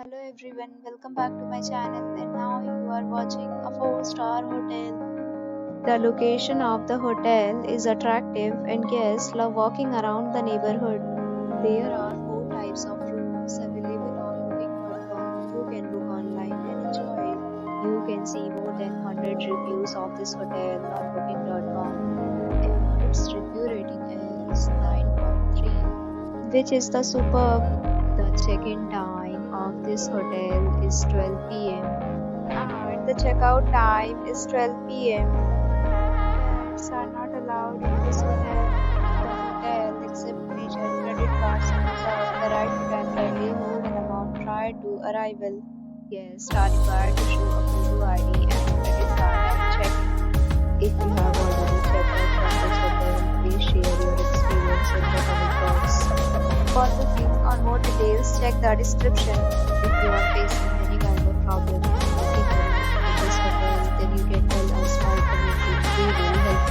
Hello everyone, welcome back to my channel and now you are watching a 4-star hotel. The location of the hotel is attractive and guests love walking around the neighborhood. There are 4 types of rooms available on booking.com. You can book online and enjoy it. You can see more than 100 reviews of this hotel on booking.com and its review rating is 9.3, which is the superb. The check-in time of this hotel is 12 p.m. and the checkout time is 12 p.m. Pets are not allowed in this hotel. The hotel accepts major credit cards and reserves the right to temporarily hold an amount prior to arrival. Guests are required to show a photo ID and a credit card at check-in. If you have already checked out from this hotel, please share your experience in the comment box. For booking or more details, check the description. If you are facing any kind of problem booking a room in this hotel, then you can tell us by commenting. We will help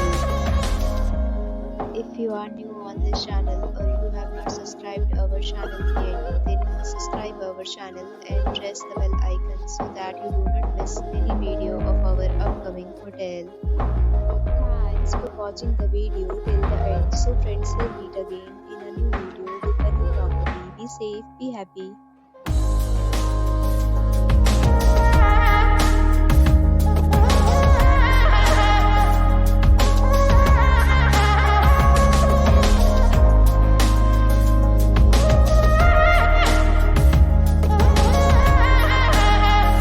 you. If you are new on this channel or you have not subscribed our channel yet, then you must subscribe our channel and press the bell icon so that you do not miss any video of our upcoming hotel. Thanks for watching the video till the end. So friends, will meet again in a new video with a new property. Be safe, be happy.